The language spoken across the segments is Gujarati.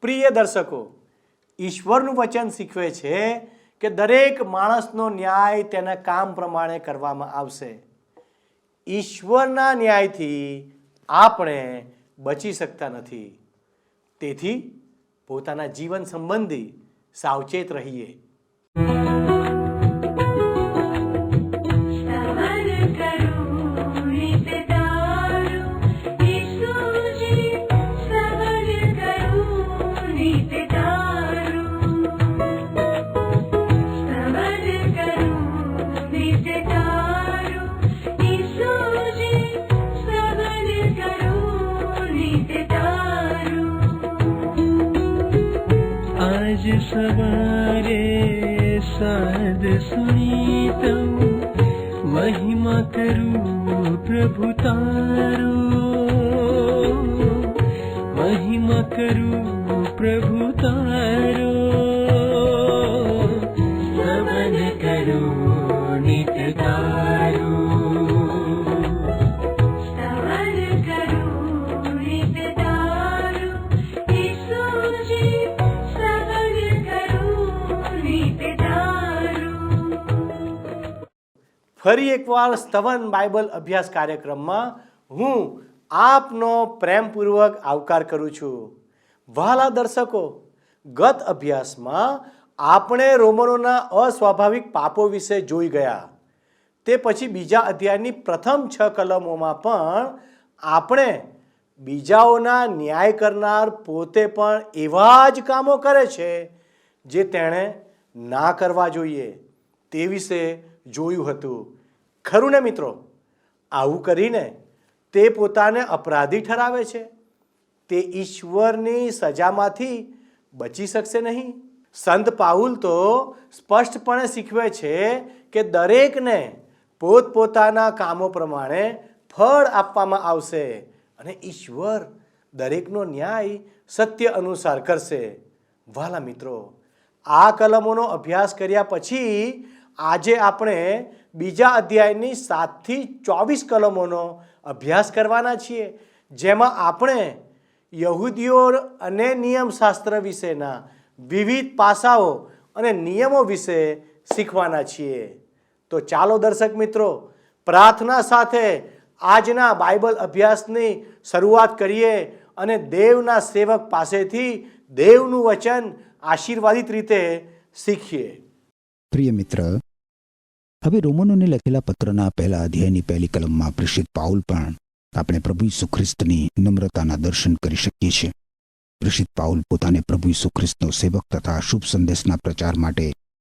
પ્રિય દર્શકો, ઈશ્વરનું વચન શીખવે છે કે દરેક માણસનો ન્યાય તેના કામ પ્રમાણે કરવામાં આવશે. ઈશ્વરના ન્યાયથી આપણે બચી શકતા નથી. તેથી પોતાના જીવન સંબંધી સાવચેત રહીએ. आज सवारे साध सुनी तऊ महिमा करूं प्रभु तारो, महिमा करूं प्रभु तारो, सवन करूं नित तारो. ફરી એકવાર સ્તવન બાઇબલ અભ્યાસ કાર્યક્રમમાં હું આપનો પ્રેમપૂર્વક આવકાર કરું છું. વહાલા દર્શકો, ગત અભ્યાસમાં આપણે રોમનોના અસ્વાભાવિક પાપો વિશે જોઈ ગયા. તે પછી બીજા અધ્યાયની પ્રથમ 6 કલમોમાં પણ આપણે બીજાઓના ન્યાય કરનાર પોતે પણ એવા જ કામો કરે છે જે તેણે ના કરવા જોઈએ તે વિશે જોયું હતું. ખરું ને મિત્રો? આવું કરીને તે પોતાને અપરાધી ઠરાવે છે. તે ઈશ્વરની સજામાંથી બચી શકશે નહીં. સંત પાઉલ તો સ્પષ્ટપણે શીખવે છે કે દરેકને પોતપોતાના કામો પ્રમાણે ફળ આપવામાં આવશે અને ઈશ્વર દરેકનો ન્યાય સત્ય અનુસાર કરશે. વહાલા મિત્રો, આ કલમોનો અભ્યાસ કર્યા પછી આજે આપણે બીજા અધ્યાયની 7 થી 24 કલમોનો અભ્યાસ કરવાના છીએ, જેમાં આપણે યહૂદીઓ અને નિયમશાસ્ત્ર વિશેના વિવિધ પાસાઓ અને નિયમો વિશે શીખવાના છીએ. તો ચાલો દર્શક મિત્રો, પ્રાર્થના સાથે આજના બાઇબલ અભ્યાસની શરૂઆત કરીએ અને દેવના સેવક પાસેથી દેવનું વચન આશીર્વાદિત રીતે શીખીએ. પ્રિય મિત્ર, હવે રોમનોને લખેલા પત્રના પહેલા અધ્યાયની પહેલી કલમમાં પ્રેષિત પાઉલ પણ આપણે પ્રભુ ઈસુ ખ્રિસ્તની નમ્રતાના દર્શન કરી શકીએ છીએ. પ્રેષિત પાઉલ પોતાને પ્રભુ ઈસુ ખ્રિસ્તનો સેવક તથા શુભ સંદેશના પ્રચાર માટે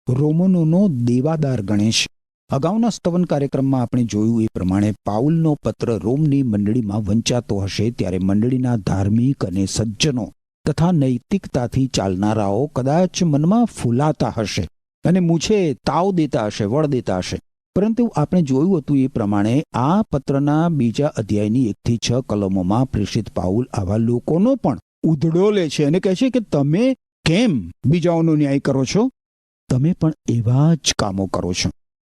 રોમનોનો દેવાદાર ગણે છે. અગાઉના સ્તવન કાર્યક્રમમાં આપણે જોયું એ પ્રમાણે પાઉલનો પત્ર રોમની મંડળીમાં વંચાતો હશે ત્યારે મંડળીના ધાર્મિક અને સજ્જનો તથા નૈતિકતાથી ચાલનારાઓ કદાચ મનમાં ફૂલાતા હશે અને મૂછે તાવ દેતા હશે, વળ દેતા હશે. પરંતુ આપણે જોયું હતું એ પ્રમાણે આ પત્રના બીજા અધ્યાયની 1 થી 6 કલમોમાં પ્રેષિત પાઉલ આવા લોકોનો પણ ઉધડો લે છે અને કહે છે કે તમે કેમ બીજાઓનો ન્યાય કરો છો? તમે પણ એવા જ કામો કરો છો.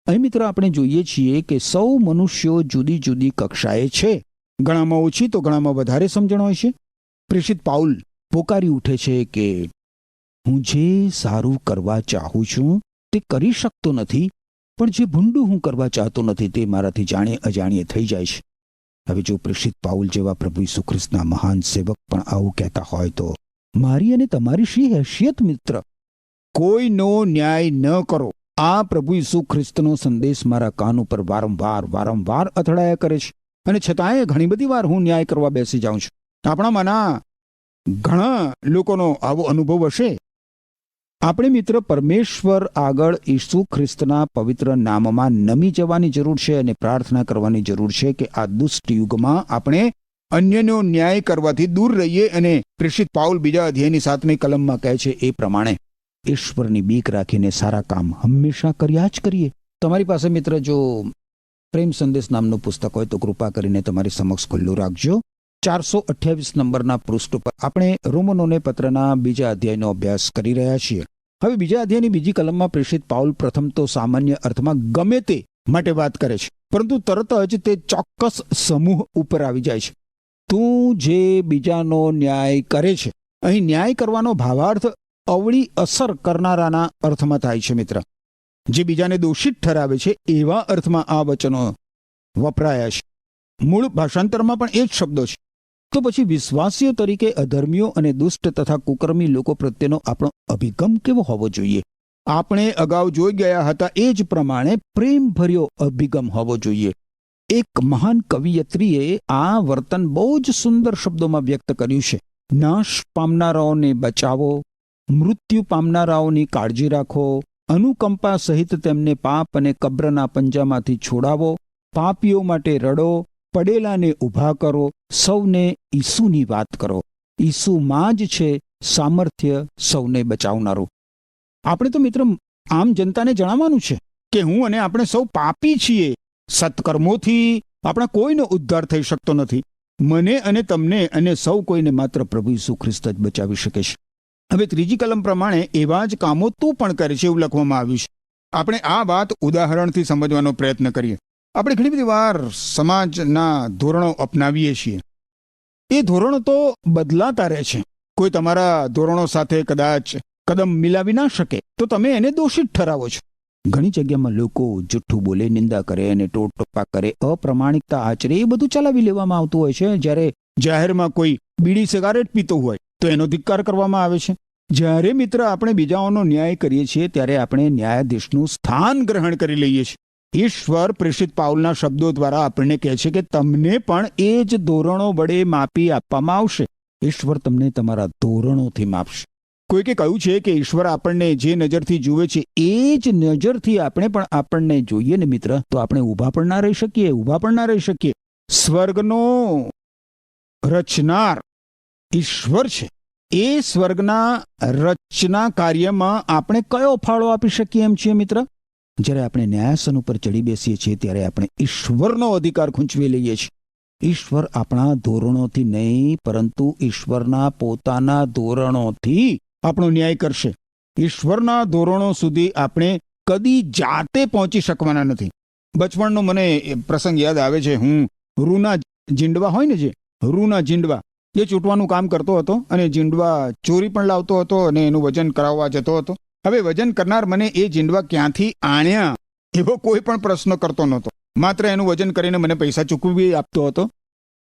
અહીં મિત્ર, આપણે જોઈએ છીએ કે સૌ મનુષ્યો જુદી જુદી કક્ષાએ છે. ઘણામાં ઓછી તો ઘણામાં વધારે સમજણ હોય છે. પ્રેષિત પાઉલ પોકારી ઉઠે છે કે હું જે સારું કરવા ચાહું છું તે કરી શકતો નથી, પણ જે ભૂંડું હું કરવા ચાહતો નથી તે મારાથી જાણે અજાણીએ થઈ જાય છે. હવે જો પ્રેષિત પાઉલ જેવા પ્રભુ ઈસુ ખ્રિસ્તના મહાન સેવક પણ આવું કહેતા હોય તો મારી અને તમારી શી હેસિયત મિત્ર? કોઈનો ન્યાય ન કરો, આ પ્રભુ ઈસુ ખ્રિસ્તનો સંદેશ મારા કાન ઉપર વારંવાર અથડાયા કરે છે અને છતાંય ઘણી બધી વાર હું ન્યાય કરવા બેસી જાઉં છું. આપણામાંના ઘણા લોકોનો આવો અનુભવ હશે. આપણે મિત્ર પરમેશ્વર આગળ ઈસુ ખ્રિસ્તના પવિત્ર નામમાં નમી જવાની જરૂર છે અને પ્રાર્થના કરવાની જરૂર છે કે આ દુષ્ટ યુગમાં આપણે અન્યનો ન્યાય કરવાથી દૂર રહીએ. અને પ્રેષિત પાઉલ બીજા અધ્યાયની 7મી કલમમાં કહે છે એ પ્રમાણે ઈશ્વરની બીક રાખીને સારા કામ હંમેશા કર્યા જ કરીએ. તમારી પાસે મિત્ર જો પ્રેમ સંદેશ નામનું પુસ્તક હોય તો કૃપા કરીને તમારી સમક્ષ ખુલ્લું રાખજો. 428 નંબરના પૃષ્ઠ પર આપણે રોમનોને પત્રના બીજા અધ્યાયનો અભ્યાસ કરી રહ્યા છીએ. હવે બીજા અધ્યાયની બીજી કલમમાં પ્રેષિત પાઉલ પ્રથમ તો સામાન્ય અર્થમાં ગમે તે માટે વાત કરે છે, પરંતુ તરત જ તે ચોક્કસ સમૂહ ઉપર આવી જાય છે. તું જે બીજાનો ન્યાય કરે છે અહીં ન્યાય કરવાનો ભાવાર્થ અવળી અસર કરનારાના અર્થમાં થાય છે મિત્ર. જે બીજાને દોષિત ઠરાવે છે એવા અર્થમાં આ વચનો વપરાયા છે. મૂળ ભાષાંતરમાં પણ એ જ શબ્દો છે. તો પછી વિશ્વાસીઓ તરીકે અધર્મીઓ અને દુષ્ટ તથા કુકર્મી લોકો પ્રત્યેનો આપણો અભિગમ કેવો હોવો જોઈએ? આપણે અગાઉ જોઈ ગયા હતા એ જ પ્રમાણે પ્રેમભર્યો અભિગમ હોવો જોઈએ. એક મહાન કવિયત્રીએ આ વર્તન બહુ જ સુંદર શબ્દોમાં વ્યક્ત કર્યું છે. નાશ પામનારાઓને બચાવો, મૃત્યુ પામનારાઓની કાળજી રાખો, અનુકંપા સહિત તેમને પાપ અને કબ્રના પંજામાંથી છોડાવો, પાપીઓ માટે રડો, પડેલાને ઊભા કરો, સૌને ઈસુની વાત કરો. ઈસુમાં જ છે સામર્થ્ય સૌને બચાવનારું. આપણે તો મિત્ર આમ જનતાને જણાવવાનું છે કે હું અને આપણે સૌ પાપી છીએ. સત્કર્મોથી આપણા કોઈનો ઉદ્ધાર થઈ શકતો નથી. મને અને તમને અને સૌ કોઈને માત્ર પ્રભુ ઈસુ ખ્રિસ્ત જ બચાવી શકે છે. હવે ત્રીજી કલમ પ્રમાણે એવા જ કામો તું પણ કરે છે એવું લખવામાં આવ્યું છે. આપણે આ વાત ઉદાહરણથી સમજવાનો પ્રયત્ન કરીએ. આપણે ઘણી બધી વાર સમાજના ધોરણો અપનાવીએ છીએ. એ ધોરણો તો બદલાતા રહે છે. કોઈ તમારા ધોરણો સાથે કદાચ કદમ મિલાવી ના શકે તો તમે એને દોષિત ઠરાવો છો. ઘણી જગ્યામાં લોકો જુઠ્ઠું બોલે, નિંદા કરે અને ટોટપ્પા કરે, અપ્રમાણિકતા આચરે, એ બધું ચલાવી લેવામાં આવતું હોય છે. જ્યારે જાહેરમાં કોઈ બીડી સિગારેટ પીતો હોય તો એનો ધિક્કાર કરવામાં આવે છે. જ્યારે મિત્ર આપણે બીજાઓનો ન્યાય કરીએ છીએ ત્યારે આપણે ન્યાયાધીશનું સ્થાન ગ્રહણ કરી લઈએ છીએ. ઈશ્વર પ્રેષિત પાઉલના શબ્દો દ્વારા આપણને કહે છે કે તમને પણ એ જ ધોરણો વડે માપી આપવામાં આવશે. ઈશ્વર તમને તમારા ધોરણોથી માપશે. કોઈકે કહ્યું છે કે ઈશ્વર આપણને જે નજરથી જુએ છે એ જ નજરથી આપણે પણ આપણને જોઈએ ને મિત્ર, તો આપણે ઊભા પણ ના રહી શકીએ. સ્વર્ગનો રચનાર ઈશ્વર છે. એ સ્વર્ગના રચના કાર્યમાં આપણે કયો ફાળો આપી શકીએ એમ છીએ મિત્ર? જ્યારે આપણે ન્યાયાસન ઉપર ચડી બેસીએ છીએ ત્યારે આપણે ઈશ્વરનો અધિકાર ખૂંચવી લઈએ છીએ. ઈશ્વર આપણા ધોરણોથી નહીં, પરંતુ ઈશ્વરના પોતાના ધોરણોથી આપણો ન્યાય કરશે. ઈશ્વરના ધોરણો સુધી આપણે કદી જાતે પહોંચી શકવાના નથી. બચપણનો મને પ્રસંગ યાદ આવે છે. હું રૂના જીંડવા હોય ને, જે રૂના જીંડવા એ ચૂંટવાનું કામ કરતો હતો અને જીંડવા ચોરી પણ લાવતો હતો અને એનું વજન કરાવવા જતો હતો. હવે વજન કરનાર મને એ જીંડવા ક્યાંથી આણ્યા એવો કોઈ પણ પ્રશ્ન કરતો નહોતો. માત્ર એનું વજન કરીને મને પૈસા ચૂકવી આપતો હતો.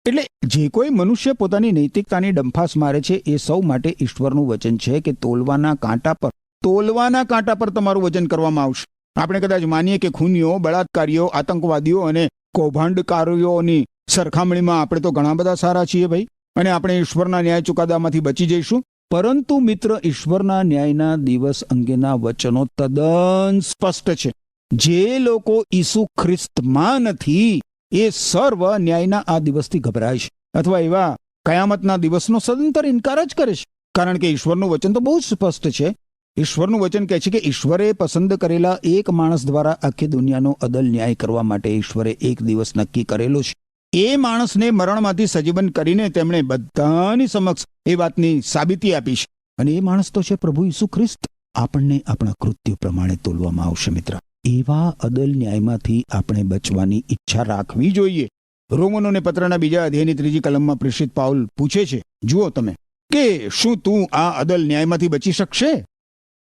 એટલે જે કોઈ મનુષ્ય પોતાની નૈતિકતાની ડંફાસ મારે છે એ સૌ માટે ઈશ્વરનું વચન છે કે તોલવાના કાંટા પર તમારું વજન કરવામાં આવશે. આપણે કદાચ માનીએ કે ખૂનીઓ, બળાત્કારીઓ, આતંકવાદીઓ અને કૌભાંડકારીઓની સરખામણીમાં આપણે તો ઘણા બધા સારા છીએ ભાઈ, અને આપણે ઈશ્વરના ન્યાય ચુકાદામાંથી બચી જઈશું. પરંતુ મિત્ર, ઈશ્વરના ન્યાયના દિવસ અંગેના વચનો તદ્દન સ્પષ્ટ છે. જે લોકો ઈસુ ખ્રિસ્તમાં નથી એ સર્વ ન્યાયના આ દિવસથી ગભરાય છે, અથવા એવા કયામતના દિવસનો સદંતર ઇનકાર જ કરે છે. કારણ કે ઈશ્વરનું વચન તો બહુ જ સ્પષ્ટ છે. ઈશ્વરનું વચન કહે છે કે ઈશ્વરે પસંદ કરેલા એક માણસ દ્વારા આખી દુનિયાનો અદલ ન્યાય કરવા માટે ઈશ્વરે એક દિવસ નક્કી કરેલો છે. એ માણસને મરણમાંથી સજીવન કરીને તેમણે બધાની સમક્ષ એ વાતની સાબિતી આપી છે. અને એ માણસ તો છે પ્રભુ ઈસુ ખ્રિસ્ત. આપણને આપણા કૃત્યો પ્રમાણે તોલવામાં આવશે મિત્ર. એવા અદલ ન્યાયમાંથી આપણે બચવાની ઈચ્છા રાખવી જોઈએ. રોમનોને પત્રના 2 અધ્યાયની 3 કલમમાં પ્રેષિત પાઉલ પૂછે છે, જુઓ તમે, કે શું તું આ અદલ ન્યાયમાંથી બચી શકશે?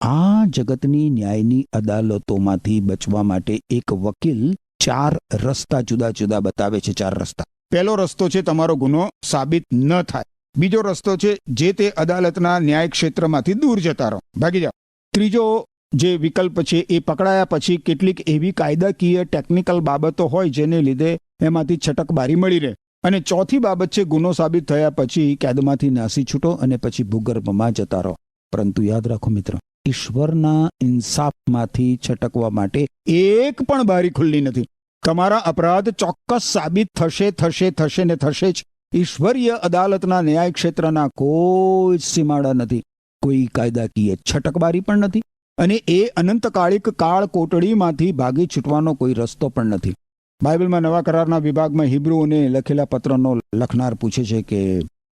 આ જગતની ન્યાયની અદાલતોમાંથી બચવા માટે એક વકીલ 4 રસ્તા જુદા જુદા બતાવે છે. 4 રસ્તા. પહેલો રસ્તો છે તમારો ગુનો સાબિત ન થાય. બીજો રસ્તો છે જે તે અદાલતના ન્યાય ક્ષેત્રમાંથી દૂર જતા રહો, ભાગી જાઓ. ત્રીજો જે વિકલ્પ છે એ પકડાયા પછી કેટલીક એવી કાયદાકીય ટેકનિકલ બાબતો હોય જેને લીધે એમાંથી છટકબારી મળી રહે. અને ચોથી બાબત છે ગુનો સાબિત થયા પછી કેદમાંથી નાસી છૂટો અને પછી ભૂગર્ભમાં જતા રહો. પરંતુ યાદ રાખો મિત્ર, ઈશ્વરના ઇન્સાફમાંથી છટકવા માટે એક પણ બારી ખુલ્લી નથી. તમારા અપરાધ ચોક્કસ સાબિત થશે ને થશે જ. ઈશ્વરીય અદાલતના ન્યાય ક્ષેત્રના કોઈ સીમાડા નથી, કોઈ કાયદાકીય છટકબારી પણ નથી, અને એ અનંતકાળિક કાળ કોટડીમાંથી ભાગી છૂટવાનો કોઈ રસ્તો પણ નથી. બાઇબલમાં નવા કરારના વિભાગમાં હિબ્રુઓને લખેલા પત્રનો લખનાર પૂછે છે કે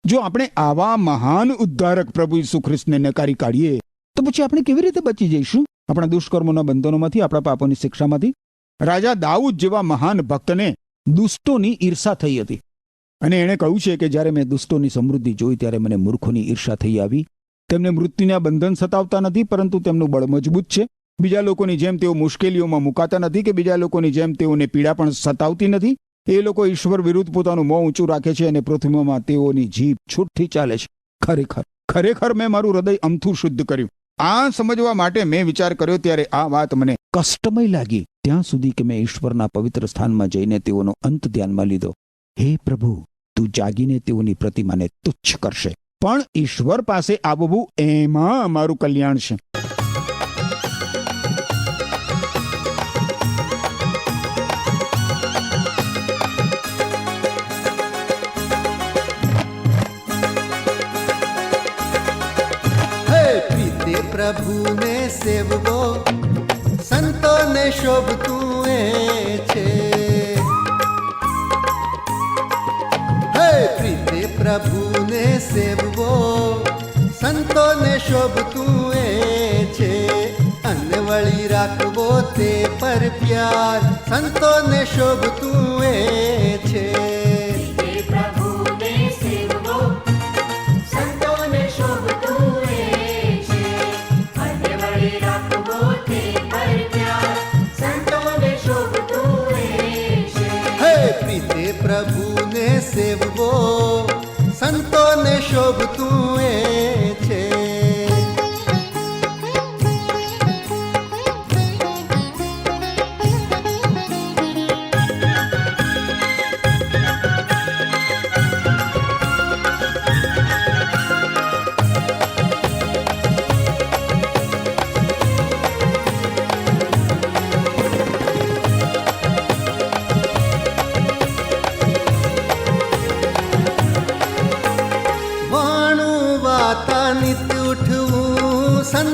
જો આપણે આવા મહાન ઉદ્ધારક પ્રભુ ઈસુ ખ્રિસ્તને નકારી કાઢીએ તો પછી આપણે કેવી રીતે બચી જઈશું આપણા દુષ્કર્મોના બંધનોમાંથી, આપણા પાપોની શિક્ષામાંથી? રાજા દાઉદ જેવા મહાન ભક્તને દુષ્ટોની ઈર્ષા થઈ હતી. અને એણે કહ્યું છે કે જ્યારે મેં દુષ્ટોની સમૃદ્ધિ જોઈ ત્યારે મને મૂર્ખોની ઈર્ષા થઈ આવી. તેમને મૃત્યુના બંધન સતાવતા નથી, પરંતુ તેમનું બળ મજબૂત છે. બીજા લોકોની જેમ તેઓ મુશ્કેલીઓમાં મુકાતા નથી કે બીજા લોકોની જેમ તેઓને પીડા પણ સતાવતી નથી. એ લોકો ઈશ્વર વિરુદ્ધ પોતાનું મોં ઊંચું રાખે છે અને પૃથ્વીમાં તેઓની જીભ છૂટથી ચાલે છે. ખરેખર મેં મારું હૃદય અમથું શુદ્ધ કર્યું. આ સમજવા માટે મેં વિચાર કર્યો ત્યારે આ વાત મને કષ્ટમય લાગી, ત્યાં સુધી કે મેં ઈશ્વરના પવિત્ર સ્થાનમાં જઈને તેઓનો અંત ધ્યાનમાં લીધો. હે પ્રભુ, તું જાગીને તેઓની પ્રતિમાને તુચ્છ કરશે, પણ ઈશ્વર પાસે આવવું એમાં અમારું કલ્યાણ છે. પ્રભુ ને સેવવો સંતોને શોભતું એ છે. હે પ્રીતે પ્રભુ ને સેવવો સંતોને શોભતું એ છે. અનવળી રાખવો તે પર પ્યાર સંતોને શોભતું એ છે. પ્રભુને સેવવો સંતોને શોભતું એ છે.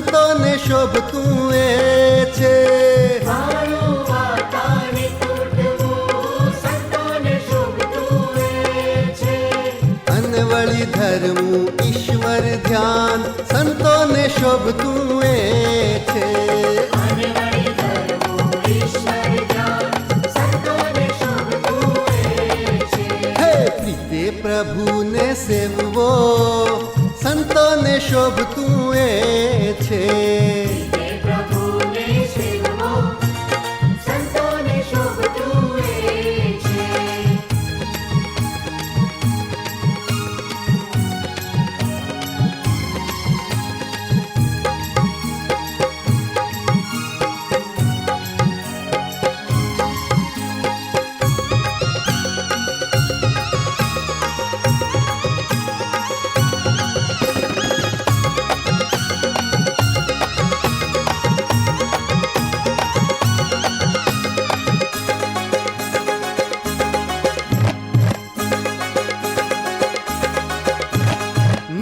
સંતોને શોભતું એ છે. અનવળી ધર્મું ઈશ્વર ધ્યાન સંતોને શોભતું એ છે. હે પ્રીતે પ્રભુને સેવવો સંતોને શોભતું એ છે.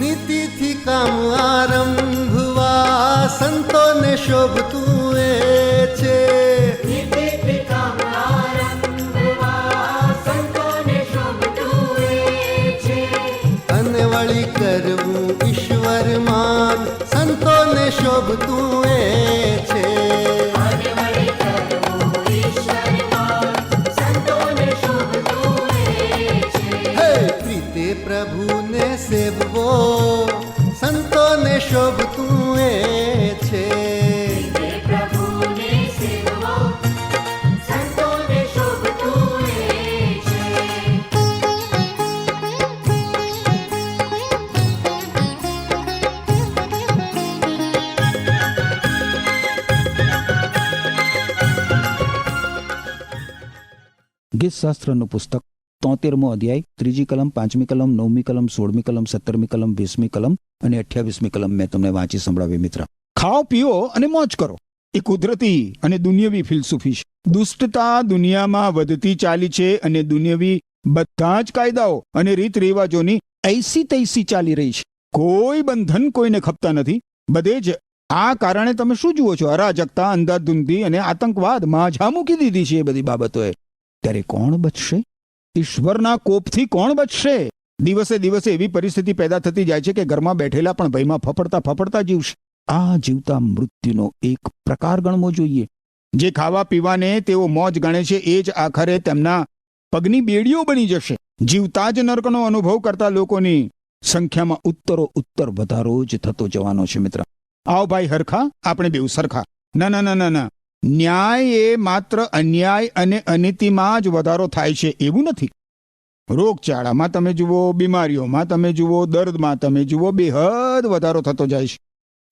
નીતિથી કામ આરંભવા સંતોને શોભતું એ છે. અનવળી કરવું ઈશ્વર માન સંતોને શોભતું એ છે. હે પ્રીતે પ્રભુને સેવવો સંતોને શોભતું એ છે. ગીતશાસ્ત્રનું પુસ્તક 73મો અધ્યાય, 3જી કલમ, 5મી કલમ, 9મી કલમ, 16મી કલમ, 17મી કલમ, 20મી કલમ અને 28મી કલમ મેં તમને વાંચી સંભળાવી. મિત્ર, ખાઓ પીઓ અને મોજ કરો એ કુદરતી અને દુનિયાવી ફિલસૂફી છે. દુષ્ટતા દુનિયામાં વધતી ચાલી છે અને દુનિયાવી બધા જ કાયદાઓ અને રીત રિવાજોની ऐसी तैसी ચાલી રહી છે. કોઈ બંધન કોઈને ખપતા નથી. બધે જ આ કારણે તમે શું જુઓ છો? અરાજકતા, અંધાધૂંધી અને આતંકવાદ માઝા મૂકી દીધી છે. એ બધી બાબતોએ ત્યારે કોણ બચશે? ઈશ્વરના કોપથી કોણ બચશે? દિવસે દિવસે એવી પરિસ્થિતિ પેદા થતી જાય છે કે ઘરમાં બેઠેલા પણ ભયમાં ફફડતા જીવશે. આ જીવતા મૃત્યુનો એક પ્રકાર ગણવો જોઈએ. જે ખાવા પીવાને તેઓ મોજ ગણે છે એ જ આખરે તેમના પગની બેડીઓ બની જશે. જીવતા જ નરકનો અનુભવ કરતા લોકોની સંખ્યામાં ઉત્તરો ઉત્તર વધારો જ થતો જવાનો છે મિત્ર. આવ ભાઈ હરખા, આપણે બેઉ સરખા. ના ના ના ના ના, ન્યાય એ માત્ર અન્યાય અને અનીતિમાં જ વધારો થાય છે એવું નથી. રોગચાળામાં તમે જુઓ, બીમારીઓમાં તમે જુઓ, દર્દમાં તમે જુઓ, બેહદ વધારો થતો જાય છે.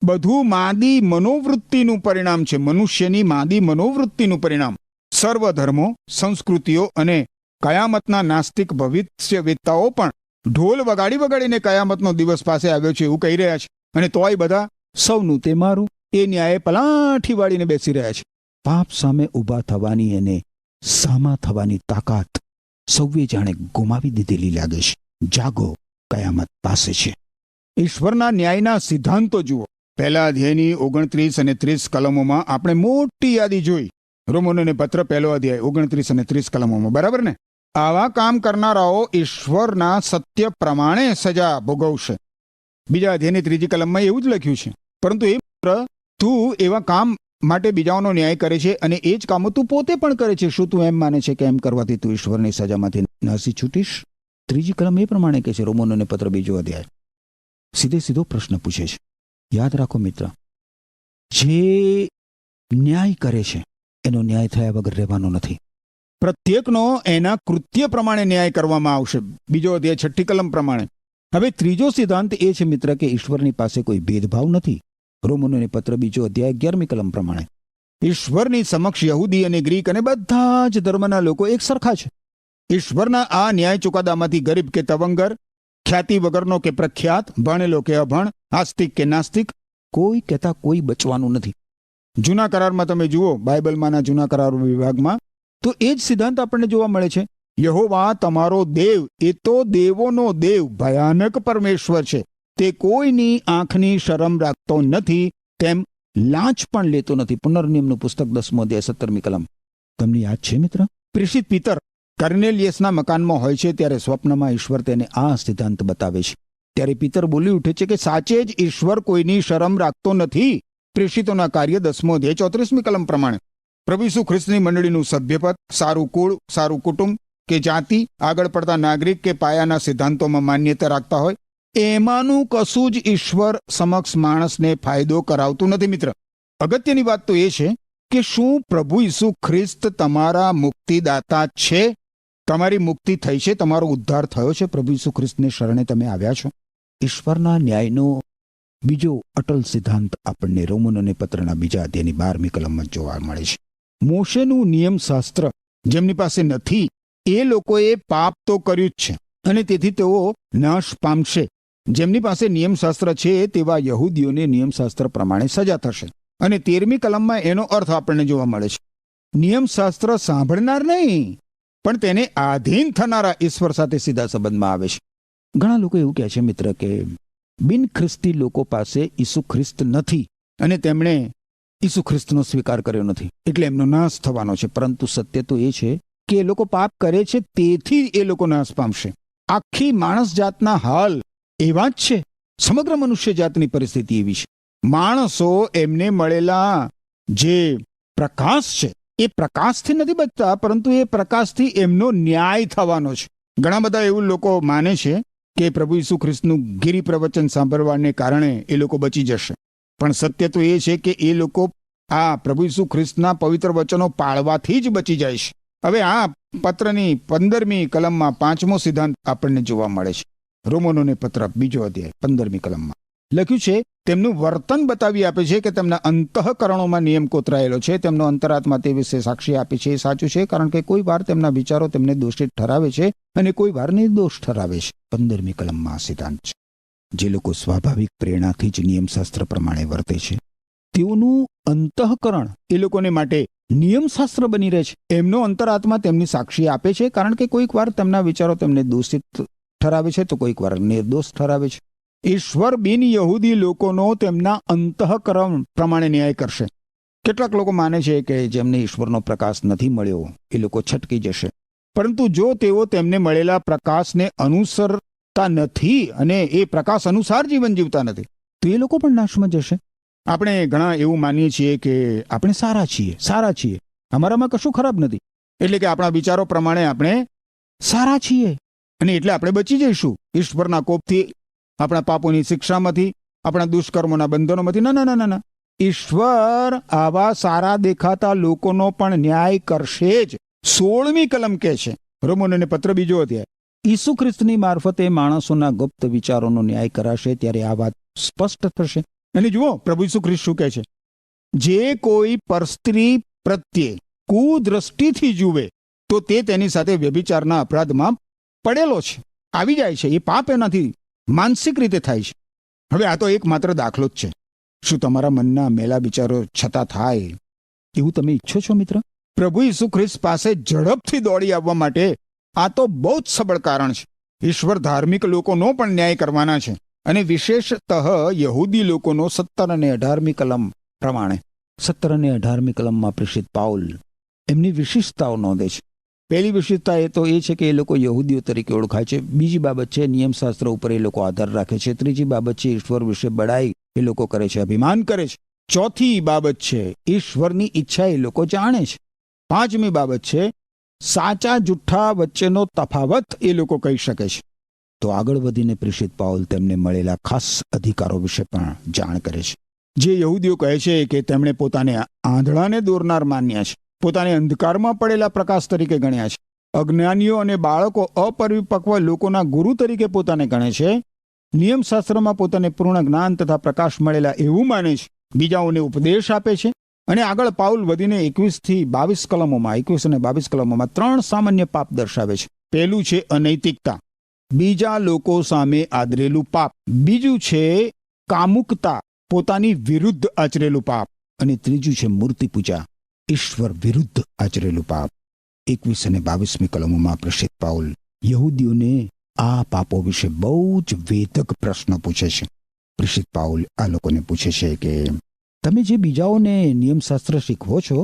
બધું માદી મનોવૃત્તિનું પરિણામ છે, મનુષ્યની માદી મનોવૃત્તિનું પરિણામ. સર્વ ધર્મો, સંસ્કૃતિઓ અને કયામતના નાસ્તિક ભવિષ્યવેત્તાઓ પણ ઢોલ વગાડી વગાડીને કયામતનો દિવસ પાસે આવ્યો છે એવું કહી રહ્યા છે. અને તોય બધા સૌનું તે મારું એ ન્યાયે પલાઠી વાળીને બેસી રહ્યા છે. પાપ સામે ઊભા થવાની અને સામા થવાની તાકાત સૌએ જાણે ગુમાવી દીધેલી લાગે છે. જાગો, કયામત પાસે છે. ઈશ્વરના ન્યાયના સિદ્ધાંતો જુઓ. પહેલા અધ્યાયની 29 અને 30 કલમોમાં આપણે મોટી યાદી જોઈ. રોમનોને પત્ર પહેલો અધ્યાય 29 અને 30 કલમોમાં, બરાબર ને? આવા કામ કરનારાઓ ઈશ્વરના સત્ય પ્રમાણે સજા ભોગવશે. બીજા અધ્યાયની 3જી કલમમાં એવું જ લખ્યું છે. પરંતુ એ મિત્ર, તું એવા કામ માટે બીજાઓનો ન્યાય કરે છે અને એ જ કામો તું પોતે પણ કરે છે. શું તું એમ માને છે કે એમ કરવાથી તું ઈશ્વરની સજામાંથી નાસી છૂટીશ? 3જી કલમ એ પ્રમાણે કહે છે. રોમનોને પત્ર 2જો અધ્યાય સીધે સીધો પ્રશ્ન પૂછે છે. યાદ રાખો મિત્ર, જે ન્યાય કરે છે એનો ન્યાય થયા વગર રહેવાનો નથી. પ્રત્યેકનો એના કૃત્ય પ્રમાણે ન્યાય કરવામાં આવશે. 2જો અધ્યાય 6ઠ્ઠી કલમ પ્રમાણે. હવે 3જો સિદ્ધાંત એ છે મિત્ર કે ઈશ્વરની પાસે કોઈ ભેદભાવ નથી. રોમનોને પત્ર 2જો અધ્યાય 11મી કલમ પ્રમાણે ઈશ્વરની સમક્ષ યહૂદી અને ગ્રીક અને બધા જ ધર્મના લોકો એક સરખા છે. ઈશ્વરના આ ન્યાય ચુકાદામાંથી ગરીબ કે તવંગર, ખ્યાતિ વગરનો કે પ્રખ્યાત, ભણેલો કે અભણ, આસ્તિક કે નાસ્તિક, કોઈ કહેતા કોઈ બચવાનું નથી. જૂના કરારમાં તમે જુઓ, બાઇબલમાંના જૂના કરાર વિભાગમાં, તો એ જ સિદ્ધાંત આપણને જોવા મળે છે. યહોવા તમારો દેવ એ તો દેવોનો દેવ, ભયાનક પરમેશ્વર છે. તે કોઈની આંખની શરમ રાખતો નથી, તેમ લાંચ પણ લેતો નથી. પુનર્નિયમનું પુસ્તક 10મો અધ્યાય 17મી કલમ. તમને યાદ છે મિત્ર? પ્રેષિત પિતર કર્નેલિયસના મકાનમાં હોય છે ત્યારે સ્વપ્નમાં ઈશ્વર તેને આ સિદ્ધાંત બતાવે છે. ત્યારે પિતર બોલી ઉઠે છે કે સાચે જ ઈશ્વર કોઈની શરમ રાખતો નથી. પ્રેષિતોના કાર્ય 10મો અધ્યાય 34મી કલમ પ્રમાણે પ્રભુ ઈસુ ખ્રિસ્તની મંડળીનું સભ્યપદ, સારું કુળ, સારું કુટુંબ કે જાતિ, આગળ પડતા નાગરિક કે પાયાના સિદ્ધાંતોમાં માન્યતા રાખતા હોય, એમાંનું કશું જ ઈશ્વર સમક્ષ માણસને ફાયદો કરાવતું નથી મિત્ર. અગત્યની વાત તો એ છે કે શું પ્રભુ ઈસુ ખ્રિસ્ત તમારા મુક્તિદાતા છે? તમારી મુક્તિ થઈ છે? તમારો ઉદ્ધાર થયો છે? પ્રભુ ઈસુ ખ્રિસ્તને શરણે તમે આવ્યા છો? ઈશ્વરના ન્યાયનો બીજો અટલ સિદ્ધાંત આપણને રોમનોને પત્રના 2જા અધ્યાયની 12મી કલમમાં જોવા મળે છે. મોશેનું નિયમશાસ્ત્ર જેમની પાસે નથી એ લોકોએ પાપ તો કર્યું જ છે અને તેથી તેઓ નાશ પામશે. જેમની પાસે નિયમશાસ્ત્ર છે તેવા યહૂદીઓને નિયમશાસ્ત્ર પ્રમાણે સજા થશે. અને 13મી કલમમાં એનો અર્થ આપણને જોવા મળે છે. નિયમશાસ્ત્ર સાંભળનાર નહીં, પણ તેને આધીન થનારા ઈશ્વર સાથે સીધા સંબંધમાં આવે છે. ઘણા લોકો એવું કહે છે મિત્ર કે બિન ખ્રિસ્તી લોકો પાસે ઈસુ ખ્રિસ્ત નથી અને તેમણે ઈસુ ખ્રિસ્તનો સ્વીકાર કર્યો નથી એટલે એમનો નાશ થવાનો છે. પરંતુ સત્ય તો એ છે કે એ લોકો પાપ કરે છે તેથી એ લોકો નાશ પામશે. આખી માણસ જાતના હાલ એવા જ છે. સમગ્ર મનુષ્ય જાતની પરિસ્થિતિ એવી છે. માણસો એમને મળેલા જે પ્રકાશ છે એ પ્રકાશથી નથી બચતા, પરંતુ એ પ્રકાશથી એમનો ન્યાય થવાનો છે. ઘણા બધા એવું લોકો માને છે કે પ્રભુ ઈસુ ખ્રિસ્તનું ગિરી પ્રવચન સાંભળવાને કારણે એ લોકો બચી જશે. પણ સત્ય તો એ છે કે એ લોકો આ પ્રભુ ઈસુ ખ્રિસ્તના પવિત્ર વચનો પાળવાથી જ બચી જાય છે. હવે આ પત્રની 15મી કલમમાં 5મો સિદ્ધાંત આપણને જોવા મળે છે. રોમનોને પત્ર 2જો અધ્યાય 15મી કલમમાં લખ્યું છે, તેમનું વર્તન બતાવી આપે છે કે તેમના અંતઃકરણોમાં નિયમ કોતરાયેલો છે. તેમનો અંતરાત્મા તે વિશે સાક્ષી આપે છે. એ સાચું છે, કારણ કે કોઈ વાર તેમના વિચારો તેમને દોષિત ઠરાવે છે અને કોઈ વાર નિર્દોષ ઠરાવે છે. 15મી કલમમાં આ સિદ્ધાંત છે. જે લોકો સ્વાભાવિક પ્રેરણાથી જ નિયમશાસ્ત્ર પ્રમાણે વર્તે છે તેઓનું અંતઃકરણ એ લોકોને માટે નિયમશાસ્ત્ર બની રહે છે. એમનો અંતરાત્મા તેમની સાક્ષી આપે છે, કારણ કે કોઈક વાર તેમના વિચારો તેમને દોષિત ઠરાવે છે તો કોઈક વાર નિર્દોષ ઠરાવે છે. ઈશ્વર બિન યહૂદી લોકોનો તેમના અંતઃકરણ પ્રમાણે ન્યાય કરશે. કેટલાક લોકો માને છે કે જેમને ઈશ્વરનો પ્રકાશ નથી મળ્યો એ લોકો છટકી જશે, પરંતુ જો તેઓ તેમને મળેલા પ્રકાશને અનુસરતા નથી અને એ પ્રકાશ અનુસાર જીવન જીવતા નથી તો એ લોકો પણ નાશમાં જશે. આપણે ઘણા એવું માનીએ છીએ કે આપણે સારા છીએ, અમારામાં કશું ખરાબ નથી, એટલે કે આપણા વિચારો પ્રમાણે આપણે સારા છીએ. અને એટલે આપણે બચી જઈશું ઈશ્વરના કોપથી, આપણા પાપોની શિક્ષામાંથી, આપણા દુષ્કર્મોના બંધનોમાંથી. ના ના ના ના ના, ઈશ્વર આવા સારા દેખાતા લોકોનો પણ ન્યાય કરશે જ. 16મી કલમ કહે છે, રોમનોને પત્ર 2 અધ્યાય, ઈસુ ખ્રિસ્તની મારફતે માણસોના ગુપ્ત વિચારોનો ન્યાય કરાશે. ત્યારે આ વાત સ્પષ્ટ થશે. અને જુઓ પ્રભુ ઈસુ ખ્રિસ્ત શું કહે છે, જે કોઈ પરસ્ત્રી પ્રત્યે કુદ્રષ્ટિથી જુએ તો તે તેની સાથે વ્યભિચારના અપરાધમાં પડેલો છે, આવી જાય છે. એ પાપ એનાથી માનસિક રીતે થાય છે. હવે આ તો એક માત્ર દાખલો જ છે. શું તમારા મનના મેલા વિચારો છતાં થાય એવું તમે ઈચ્છો છો મિત્ર? પ્રભુ ઈસુ ખ્રિસ્ત પાસે ઝડપથી દોડી આવવા માટે આ તો બહુ જ સબળ કારણ છે. ઈશ્વર ધાર્મિક લોકોનો પણ ન્યાય કરવાના છે, અને વિશેષતઃ યહૂદી લોકોનો 17 અને 18મી કલમ પ્રમાણે. 17 અને 18મી કલમમાં પ્રેષિત પાઉલ એમની વિશિષ્ટતાઓ નોંધે છે. પહેલી વિશેષતા એ તો એ છે કે એ લોકો યહૂદીઓ તરીકે ઓળખાય છે. બીજી બાબત છે નિયમશાસ્ત્ર ઉપર એ લોકો આધાર રાખે છે. ત્રીજી બાબત છે ઈશ્વર વિશે બડાઈ એ લોકો કરે છે, અભિમાન કરે છે. ચોથી બાબત છે ઈશ્વરની ઈચ્છા એ લોકો જાણે છે. 5મી બાબત છે સાચા જુઠ્ઠા વચ્ચેનો તફાવત એ લોકો કહી શકે છે. તો આગળ વધીને પ્રેષિત પાઉલ તેમને મળેલા ખાસ અધિકારો વિશે પણ જાણ કરે છે. જે યહૂદીઓ કહે છે કે તેમણે પોતાને આંધળાને દોરનાર માન્યા છે, પોતાને અંધકારમાં પડેલા પ્રકાશ તરીકે ગણ્યા છે, અજ્ઞાનીઓ અને બાળકો અપરિપક્વ લોકોના ગુરુ તરીકે પોતાને ગણે છે, નિયમશાસ્ત્રમાં પોતાને પૂર્ણ જ્ઞાન તથા પ્રકાશ મળેલા એવું માને છે, બીજાઓને ઉપદેશ આપે છે. અને આગળ પાઉલ વધીને 21 થી 22 કલમોમાં 21 અને 22 કલમોમાં 3 સામાન્ય પાપ દર્શાવે છે. પહેલું છે અનૈતિકતા, બીજા લોકો સામે આદરેલું પાપ, બીજું છે કામુકતા, પોતાની વિરુદ્ધ આચરેલું પાપ, અને ત્રીજું છે મૂર્તિ પૂજા, ઈશ્વર વિરુદ્ધ આચરેલું પાપ. 21 અને 22મી કલમોમાં પ્રેષિત પાઉલ યહૂદીઓને આ પાપો વિશે બહુ જ વેધક પ્રશ્ન પૂછે છે. પ્રેષિત પાઉલ આ લોકોને પૂછે છે કે તમે જે બીજાઓને નિયમશાસ્ત્ર શીખવો છો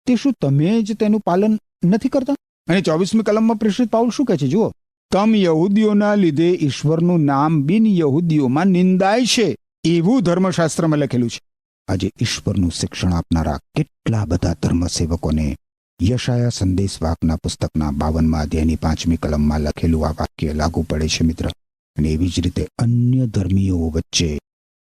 તે શું તમે જ તેનું પાલન નથી કરતા? અને 24મી કલમમાં પ્રેષિત પાઉલ શું કહે છે જુઓ, તમ યહૂદીઓના લીધે ઈશ્વરનું નામ બિન યહૂદીઓમાં નિંદાય છે એવું ધર્મશાસ્ત્રમાં લખેલું છે. આજે ઈશ્વરનું શિક્ષણ આપનારા કેટલા બધા ધર્મસેવકોને યશાયા સંદેશવાહકના પુસ્તકના 52મા અધ્યાયની 5મી કલમમાં લખેલું આ વાક્ય લાગુ પડે છે મિત્ર. અને એવી જ રીતે અન્ય ધર્મીઓ વચ્ચે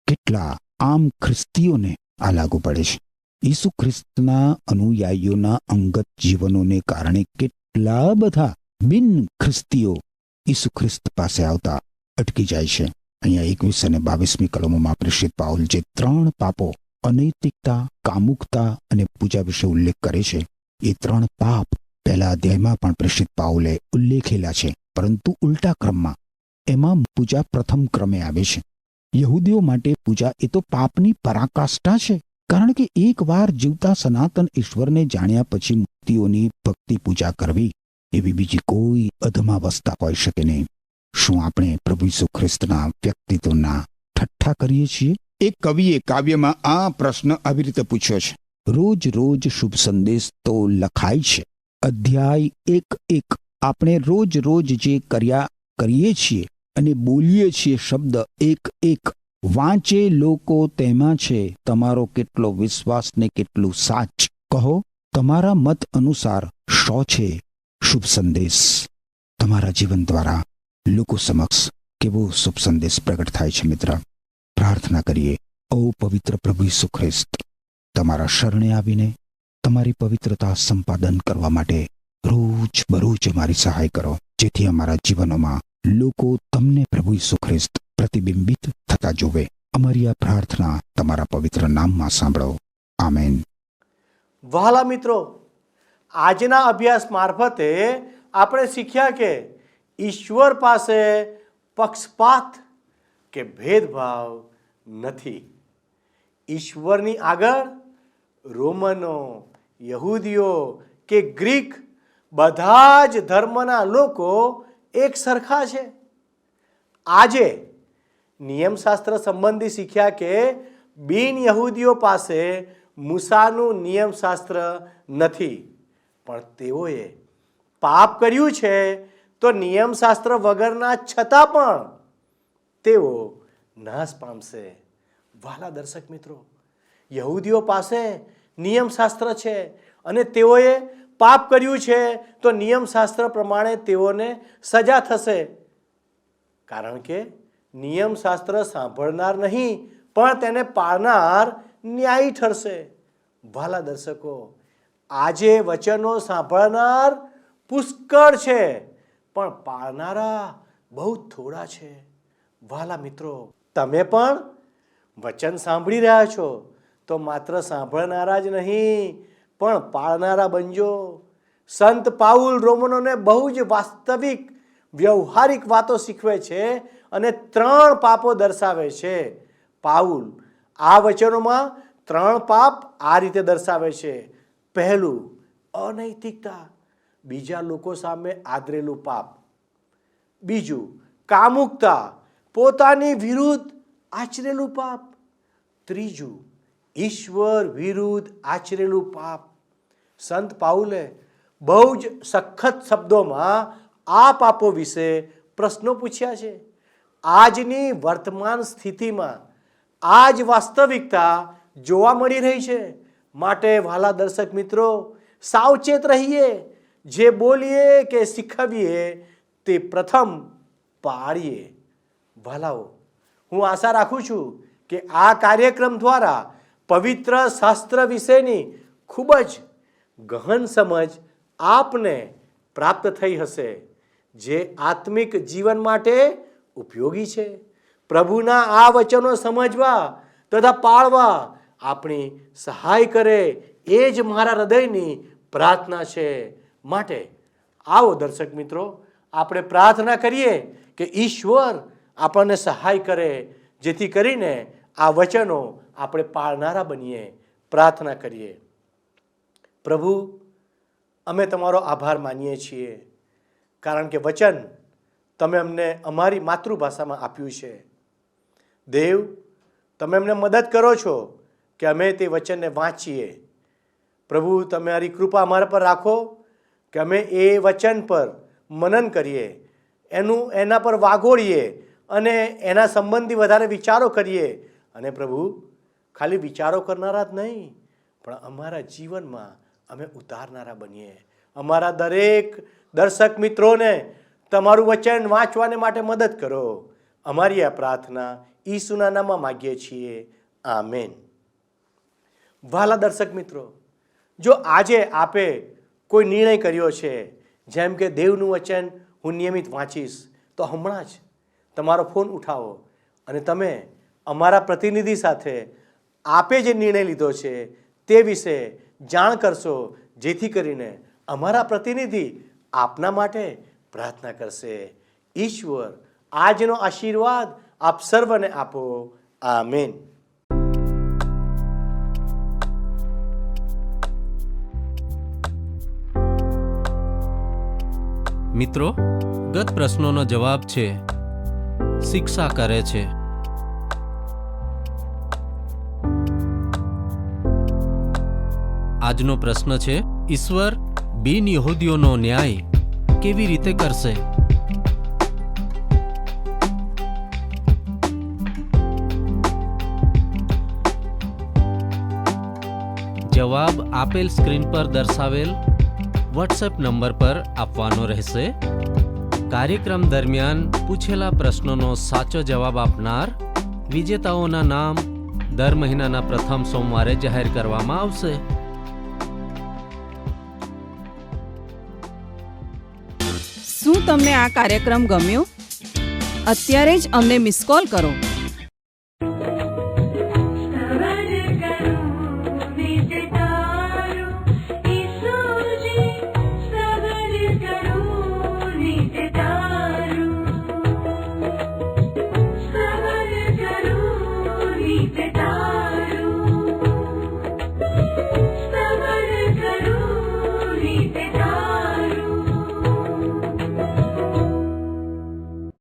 કેટલા આમ ખ્રિસ્તીઓને આ લાગુ પડે છે. ઈસુ ખ્રિસ્તના અનુયાયીઓના અંગત જીવનોને કારણે કેટલા બધા બિન ખ્રિસ્તીઓ ઈસુ ખ્રિસ્ત પાસે આવતા અટકી જાય છે. અહીંયા 21 અને 22મી કલમોમાં પ્રેષિત પાઉલ જે 3 પાપો અનૈતિકતા, કામુકતા અને પૂજા વિશે ઉલ્લેખ કરે છે, એ 3 પાપ પહેલા અધ્યાયમાં પણ પ્રેષિત પાઉલે ઉલ્લેખેલા છે, પરંતુ ઉલટા ક્રમમાં. એમાં પૂજા પ્રથમ ક્રમે આવે છે. યહૂદીઓ માટે પૂજા એ તો પાપની પરાકાષ્ઠા છે, કારણ કે એકવાર જીવતા સનાતન ઈશ્વરને જાણ્યા પછી મૂર્તિઓની ભક્તિ પૂજા કરવી એવી બીજી કોઈ અધમાવસ્થા હોઈ શકે નહીં. શું આપણે પ્રભુ ઈસુ ખ્રિસ્તના વ્યક્તિત્વના ઠઠ્ઠા કરીએ છીએ? એક કવિએ કાવ્યમાં આ પ્રશ્ન આવી રીતે પૂછ્યો છે. રોજ રોજ શુભ સંદેશ તો લખાય છે, અધ્યાય 1-1 આપણે રોજ રોજ જે કરીએ છીએ અને બોલીએ છીએ શબ્દ 1-1 વાંચે લોકો તેમાં છે તમારો કેટલો વિશ્વાસ ને કેટલું સાચ. કહો તમારા મત અનુસાર શો છે શુભ સંદેશ? તમારા જીવન દ્વારા લોકો સમક્ષ કેવો શુભ સંદેશ પ્રગટ થાય છે મિત્ર? પ્રાર્થના કરીએ. ઓ પવિત્ર પ્રભુ ઈસુ ખ્રિસ્ત, તમારા શરણે આવીને તમારી પવિત્રતા સંપાદન કરવા માટે રોજ બરોજ અમારી સહાય કરો, જેથી અમારા જીવનોમાં લોકો તમને પ્રભુ ઈસુ ખ્રિસ્ત પ્રતિબિંબિત થતા જોવે. અમારી આ પ્રાર્થના તમારા પવિત્ર નામમાં સાંભળો. આમેન. વહાલા મિત્રો, આજના અભ્યાસ મારફતે આપણે શીખ્યા કે ઈશ્વર પાસે પક્ષપાત કે ભેદભાવ નથી. ઈશ્વરની આગળ રોમનો, યહૂદીઓ કે ગ્રીક બધા જ ધર્મના લોકો એક સરખા છે. આજે નિયમશાસ્ત્ર સંબંધી શીખ્યા કે બિન યહૂદીઓ પાસે મૂસાનું નિયમશાસ્ત્ર નથી, પણ તેઓએ પાપ કર્યું છે તો નિયમશાસ્ત્ર વગરના છતાં પણ તેઓ નાશ પામશે. વહાલા દર્શક મિત્રો, યહૂદીઓ પાસે નિયમશાસ્ત્ર છે અને તેઓએ પાપ કર્યું છે તો નિયમશાસ્ત્ર પ્રમાણે તેઓને સજા થશે, કારણ કે નિયમશાસ્ત્ર સાંભળનાર નહીં પણ તેને પાળનાર ન્યાયી ઠરશે. વહાલા દર્શકો, આજે વચનો સાંભળનાર પુષ્કળ છે પણ પાળનારા બહુ થોડા છે. વહાલા મિત્રો, તમે પણ વચન સાંભળી રહ્યા છો તો માત્ર સાંભળનારા જ નહીં પણ પાળનારા બનજો. સંત પાઉલ રોમનોને બહુ જ વાસ્તવિક વ્યવહારિક વાતો શીખવે છે અને 3 પાપો દર્શાવે છે. પાઉલ આ વચનોમાં 3 પાપ આ રીતે દર્શાવે છે. પહેલું, અનૈતિકતા, બીજા લોકો સામે આદરેલું પાપ. બીજું, કામુકતા, પોતાની વિરુદ્ધ આચરેલું પાપ. ત્રીજું, ઈશ્વર વિરુદ્ધ આચરેલું પાપ. સંત પાઉલે બહુ જ સખત શબ્દોમાં આ પાપો વિશે પ્રશ્નો પૂછ્યા છે. આજની વર્તમાન સ્થિતિમાં આ જ વાસ્તવિકતા જોવા મળી રહી છે. માટે વહાલા દર્શક મિત્રો, સાવચેત રહીએ. જે બોલીએ કે શીખવીએ તે પ્રથમ પાળીએ. વહાલાઓ, હું આશા રાખું છું કે આ કાર્યક્રમ દ્વારા પવિત્ર શાસ્ત્ર વિશેની ખૂબ જ ગહન સમજ આપને પ્રાપ્ત થઈ હશે, જે આત્મિક જીવન માટે ઉપયોગી છે. પ્રભુના આ વચનો સમજવા તથા પાળવા આપણી સહાય કરે એ જ મારા હૃદયની પ્રાર્થના છે. માટે આવો દર્શક મિત્રો, આપણે પ્રાર્થના કરીએ કે ઈશ્વર આપણને સહાય કરે, જેથી કરીને આ વચનો આપણે પાળનારા બનીએ. પ્રાર્થના કરીએ. પ્રભુ, અમે તમારો આભાર માનીએ છીએ, કારણ કે વચન તમે અમને અમારી માતૃભાષામાં આપ્યું છે. દેવ, તમે અમને મદદ કરો છો કે અમે તે વચનને વાંચીએ. પ્રભુ, તમારી કૃપા અમારા પર રાખો કે અમે એ વચન પર મનન કરીએ, એના પર વાગોળીએ અને એના સંબંધી વધારે વિચારો કરીએ. અને પ્રભુ, ખાલી વિચારો કરનારા જ નહીં પણ અમારા જીવનમાં અમે ઉતારનારા બનીએ. અમારા દરેક દર્શક મિત્રોને તમારું વચન વાંચવાને માટે મદદ કરો. અમારી આ પ્રાર્થના ઈસુના નામમાં માગીએ છીએ. આમેન. વહાલા દર્શક મિત્રો, જો આજે આપે કોઈ નિર્ણય કર્યો છે, જેમ કે દેવનું વચન હું નિયમિત વાંચીશ, તો હમણાં જ તમારો ફોન ઉઠાવો અને તમે અમારા પ્રતિનિધિ સાથે આપે જે નિર્ણય લીધો છે તે વિશે જાણ કરશો, જેથી કરીને અમારા પ્રતિનિધિ આપના માટે પ્રાર્થના કરશે. ઈશ્વર આજનો આશીર્વાદ આપ સર્વને આપો. આમેન. મિત્રો, ગત પ્રશ્નોનો જવાબ છે શિક્ષા કરે છે. આજનો પ્રશ્ન છે, ઈશ્વર બિન યહૂદીઓનો ન્યાય કેવી રીતે કરશે? જવાબ આપેલ સ્ક્રીન પર દર્શાવેલ વોટ્સએપ નંબર પર આપવાનો રહેશે. કાર્યક્રમ દરમિયાન પૂછેલા પ્રશ્નોનો સાચો જવાબ આપનાર વિજેતાઓના નામ દર મહિનાના પ્રથમ સોમવારે જાહેર કરવામાં આવશે. શું તમને આ કાર્યક્રમ ગમ્યો? અત્યારે જ અમને મિસ કોલ કરો.